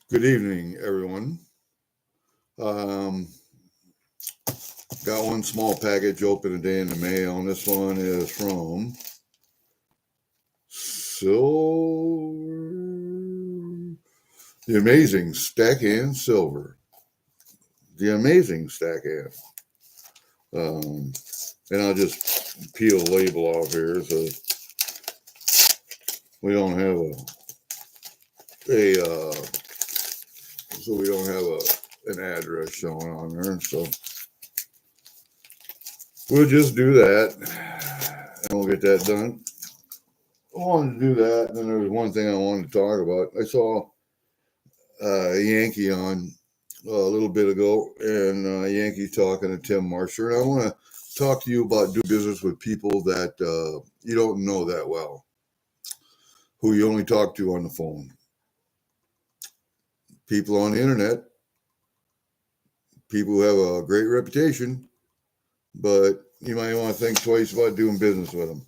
Good evening, everyone. Um, got one small package open today in the mail, and this one is from Silver. The Amazing Stack and Silver. The Amazing Stack and. Um, and I'll just peel the label off here so we don't have a so we don't have an address showing on there. So we'll just do that, and we'll get that done. I wanted to do that, and then there was one thing I wanted to talk about. I saw a Yankee on a little bit ago, and Yankee talking to Tim Marsher, and I want to talk to you about doing business with people that you don't know that well, who you only talk to on the phone. People on the internet, people who have a great reputation, but you might want to think twice about doing business with them.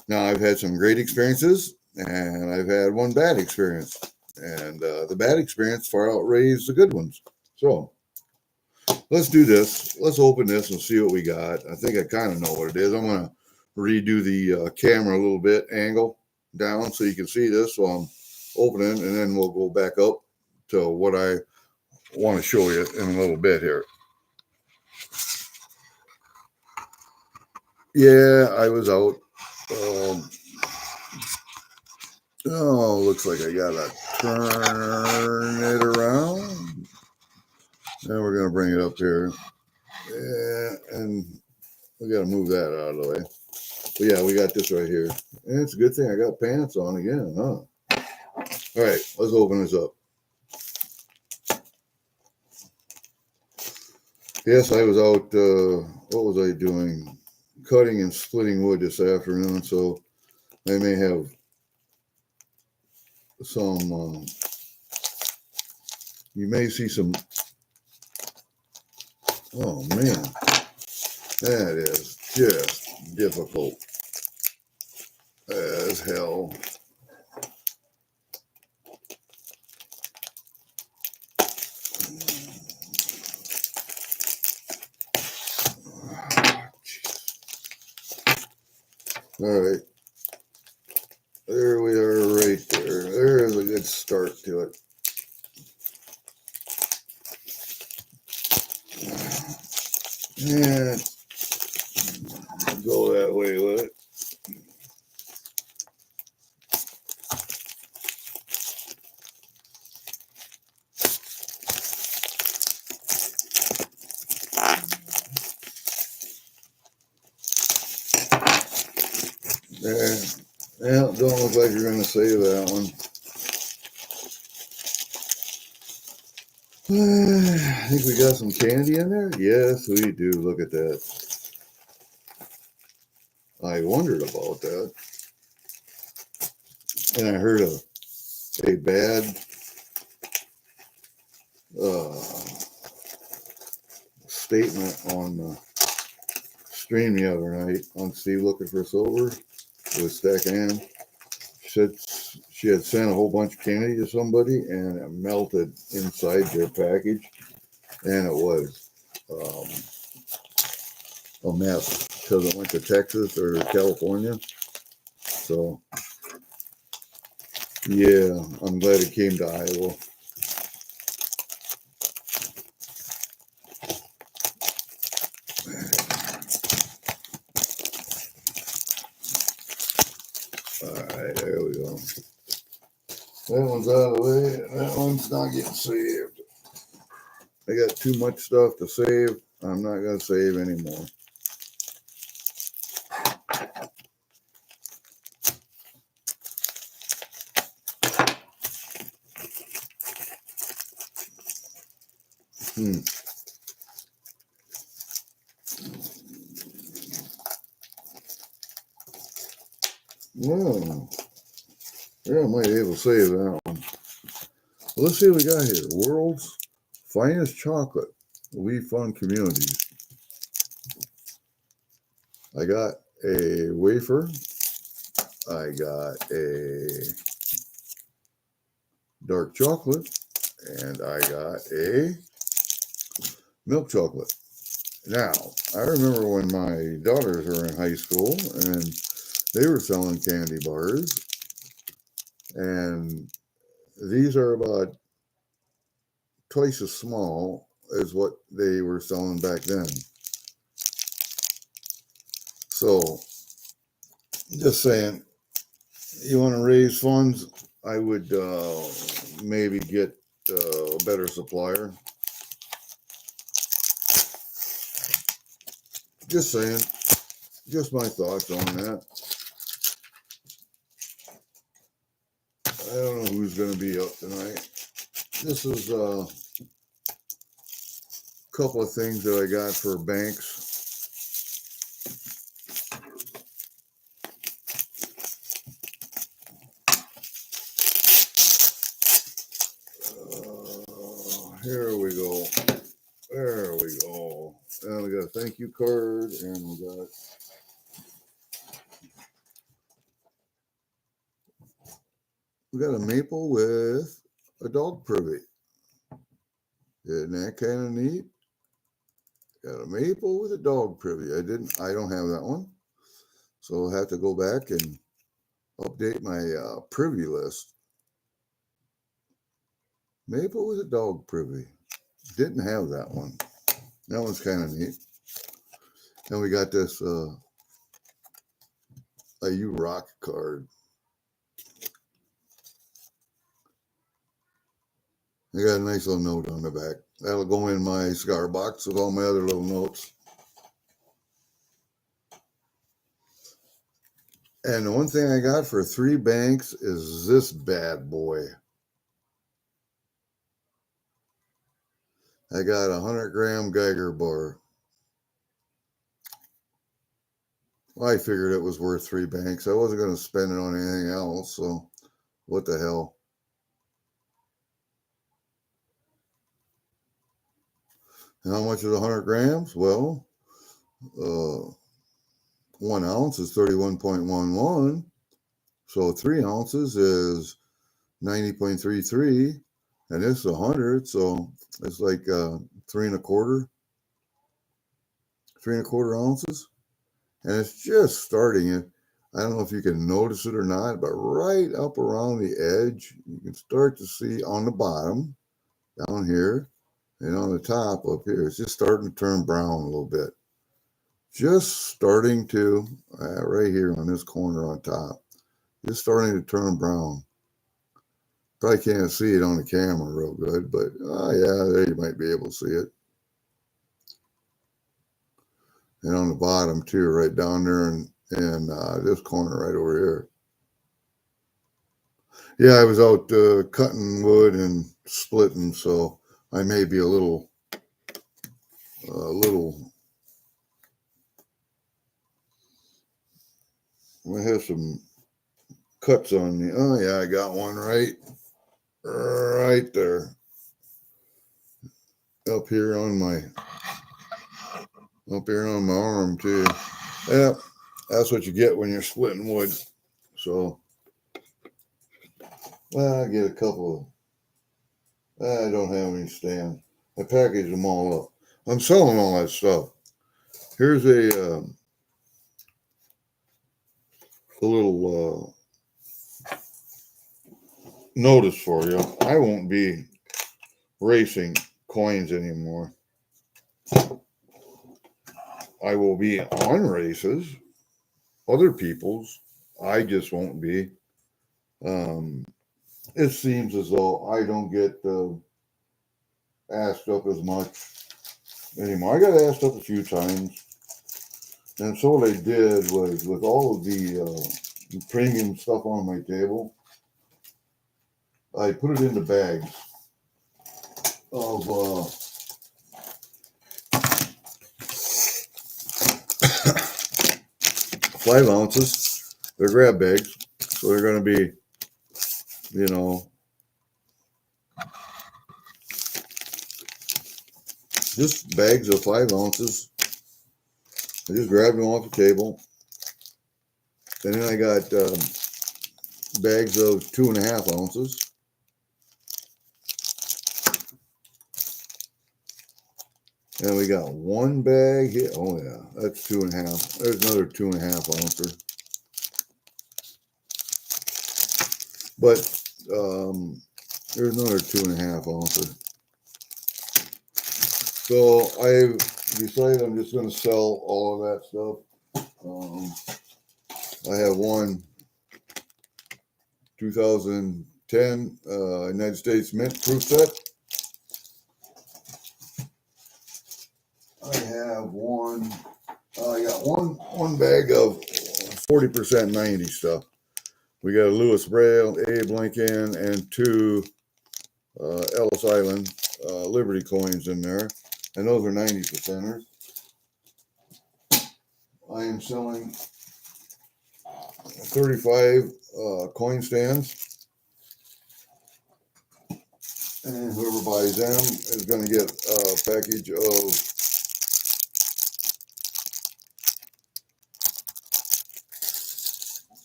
Now, I've had some great experiences, and I've had one bad experience. And the bad experience far outweighs the good ones. So let's do this. Let's open this and see what we got. I think I kind of know what it is. I'm going to redo the camera a little bit, angle down so you can see this. So I'm opening, and then we'll go back up to what I want to show you in a little bit here. Yeah, I was out. Oh, looks like I got to turn it around. Then we're going to bring it up here. Yeah, and we got to move that out of the way. But yeah, we got this right here. And it's a good thing I got pants on again, huh? All right, let's open this up. Yes, I was out, what was I doing? Cutting and splitting wood this afternoon, so I may have some, you may see some, oh man, that is just difficult as hell. All right. There we are right there. There is a good start to it. And go that way with it. There. Yeah, don't look like you're going to save that one. I think we got some candy in there. Yes, we do. Look at that. I wondered about that. And I heard a bad statement on the stream the other night on Steve Looking for Silver with Stack Ann. She had sent a whole bunch of candy to somebody and it melted inside their package, and it was a mess because it went to Texas or California. So yeah, I'm glad it came to Iowa. All right, there we go. That one's out of the way. That one's not getting saved. I got too much stuff to save. I'm not going to save anymore. Well, yeah, I might be able to save that one. Well, let's see what we got here. World's finest chocolate. We fund communities. I got a wafer. I got a dark chocolate, and I got a milk chocolate. Now, I remember when my daughters were in high school and they were selling candy bars, and these are about twice as small as what they were selling back then. So, just saying, you want to raise funds, I would maybe get a better supplier. Just saying, just my thoughts on that. I don't know who's going to be up tonight. This is a couple of things that I got for banks. Here we go. There we go. And we got a thank you card, and we got a maple with a dog privet. Isn't that kind of neat? Got a maple with a dog privet. I don't have that one, so I'll have to go back and update my privy list. Maple with a dog privy. Didn't have that one. That one's kind of neat. And we got this a You Rock card. I got a nice little note on the back. That'll go in my cigar box with all my other little notes. And the one thing I got for 3 banks is this bad boy. I got a 100-gram Geiger bar. Well, I figured it was worth 3 banks. I wasn't going to spend it on anything else, so what the hell. And how much is 100 grams? Well, 1 ounce is 31.11. So 3 ounces is 90.33. And this is 100, so it's like 3 1/4 ounces. And it's just starting it. I don't know if you can notice it or not, but right up around the edge, you can start to see on the bottom, down here, and on the top up here, it's just starting to turn brown a little bit. Just starting to, right here on this corner on top, just starting to turn brown. Probably can't see it on the camera real good, but yeah, there you might be able to see it. And on the bottom too, right down there, and this corner right over here. Yeah, I was out cutting wood and splitting, so I may be a little. I have some cuts on me. Oh yeah, I got one right there, up here on my arm too. Yeah, that's what you get when you're splitting wood. So, well, I get a couple of. I don't have any stands. I package them all up. I'm selling all that stuff. Here's a little notice for you. I won't be racing coins anymore. I will be on races, other people's. I just won't be. It seems as though I don't get asked up as much anymore. I got asked up a few times. And so what I did was, with all of the premium stuff on my table, I put it into bags of 5 ounces. They're grab bags, so they're going to be, just bags of 5 ounces. I just grabbed them off the table. And then I got bags of 2.5 ounces. And we got one bag here. Oh yeah, that's 2.5. There's another 2.5 ouncer. But there's another 2.5 ouncer. So I've decided I'm just going to sell all of that stuff. I have one 2010 United States Mint proof set. I have one. I got one bag of 40% 90 stuff. We got a Lewis Braille, Abe Lincoln, and two Ellis Island Liberty coins in there, and those are 90%ers. I am selling 35 coin stands, and whoever buys them is going to get a package of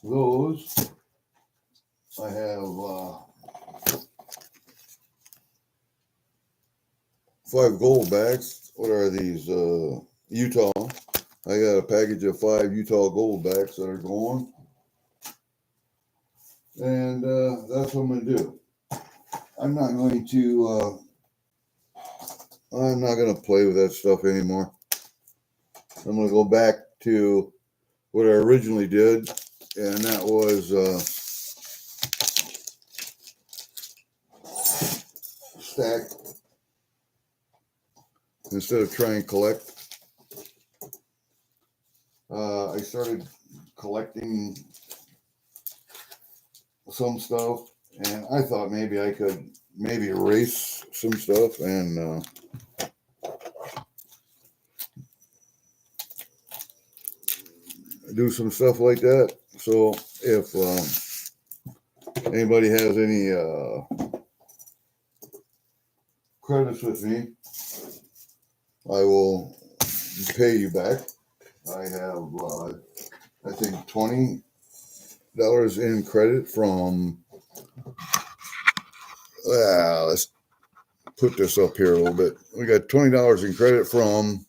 those. I have 5 gold backs. What are these? Utah. I got a package of 5 Utah gold backs that are going. And that's what I'm going to do. I'm not going to play with that stuff anymore. I'm going to go back to what I originally did, and that was stack instead of try and collect. I started collecting some stuff, and I thought maybe I could erase some stuff and do some stuff like that. So if anybody has any credits with me, I will pay you back. I have I think $20 in credit from let's put this up here a little bit. We got $20 in credit from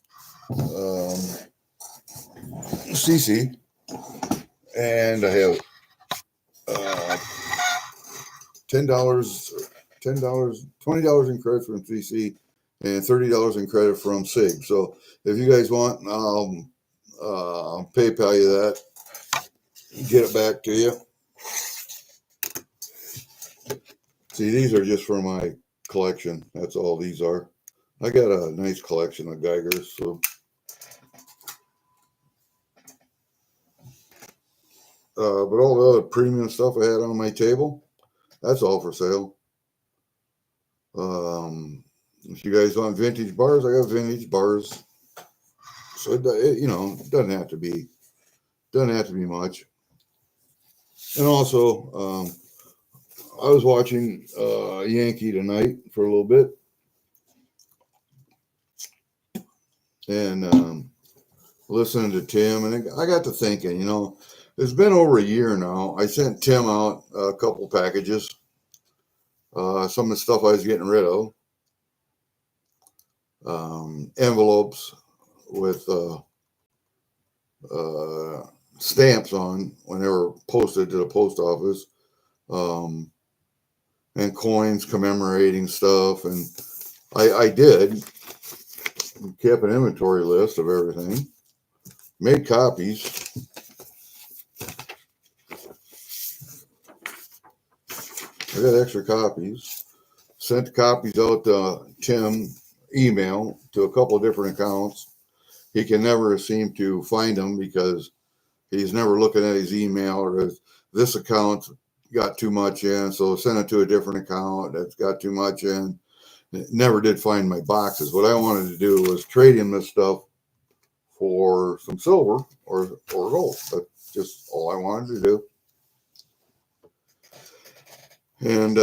CC, and I have $20 in credit from CC, and $30 in credit from SIG. So if you guys want, I'll PayPal you that, get it back to you. See, these are just for my collection. That's all these are. I got a nice collection of Geigers, so. But all the other premium stuff I had on my table, that's all for sale. If you guys want vintage bars, I got vintage bars. So it doesn't have to be much. And also, I was watching Yankee tonight for a little bit, and listening to Tim, and I got to thinking, it's been over a year now. I sent Tim out a couple packages, some of the stuff I was getting rid of, envelopes with stamps on when they were posted to the post office, and coins commemorating stuff. And I did kept an inventory list of everything, made copies. I got extra copies, sent the copies out to Tim email to a couple of different accounts. He can never seem to find them because he's never looking at his email, or this account got too much in, so send it to a different account that's got too much in. It never did find my boxes. What I wanted to do was trade him this stuff for some silver or gold. That's just all I wanted to do. And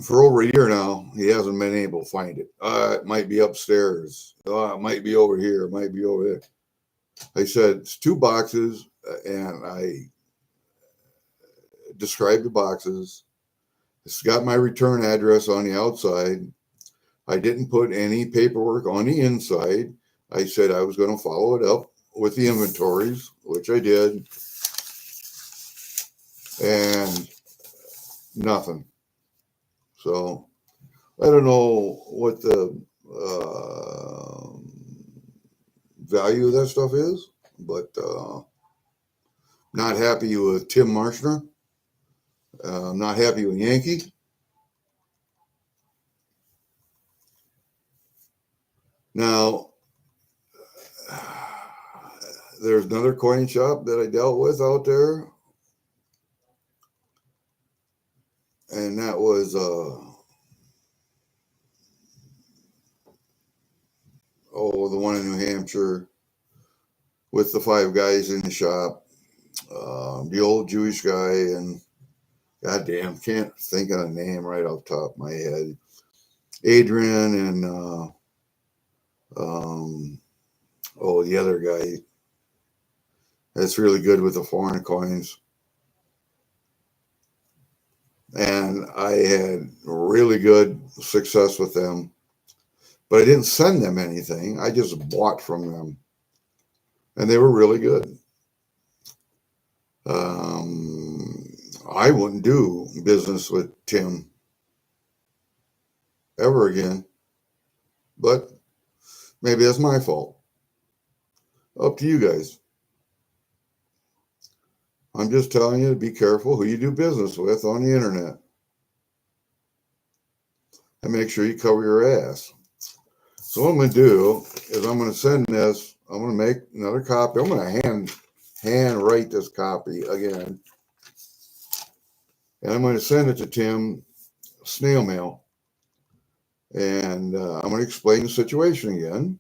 for over a year now, he hasn't been able to find it. It might be upstairs. It might be over here. It might be over there. I said, it's 2 boxes, and I described the boxes. It's got my return address on the outside. I didn't put any paperwork on the inside. I said I was going to follow it up with the inventories, which I did, and nothing. So I don't know what the value of that stuff is, but not happy with Tim Marshner. Not happy with Yankee. Now, there's another coin shop that I dealt with out there, and that was the one in New Hampshire with the 5 guys in the shop, the old Jewish guy, and goddamn, can't think of a name right off the top of my head. Adrian and the other guy that's really good with the foreign coins. And I had really good success with them, but I didn't send them anything. I just bought from them, and they were really good. I wouldn't do business with Tim ever again, but maybe that's my fault. Up to you guys. I'm just telling you to be careful who you do business with on the internet, and make sure you cover your ass. So what I'm going to do is I'm going to send this. I'm going to make another copy. I'm going to hand write this copy again, and I'm going to send it to Tim snail mail. And I'm going to explain the situation again.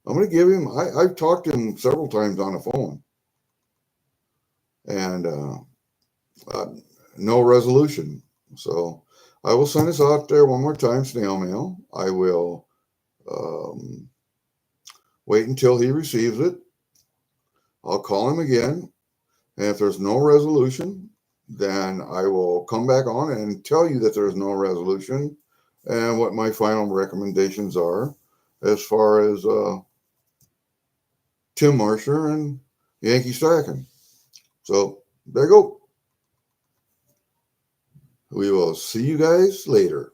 I'm going to give him. I've talked to him several times on the phone, and no resolution. So I will send this out there one more time, snail mail. I will wait until he receives it. I'll call him again, and if there's no resolution, then I will come back on and tell you that there's no resolution and what my final recommendations are as far as Tim Marshner and Yankee Stacking. So there you go. We will see you guys later.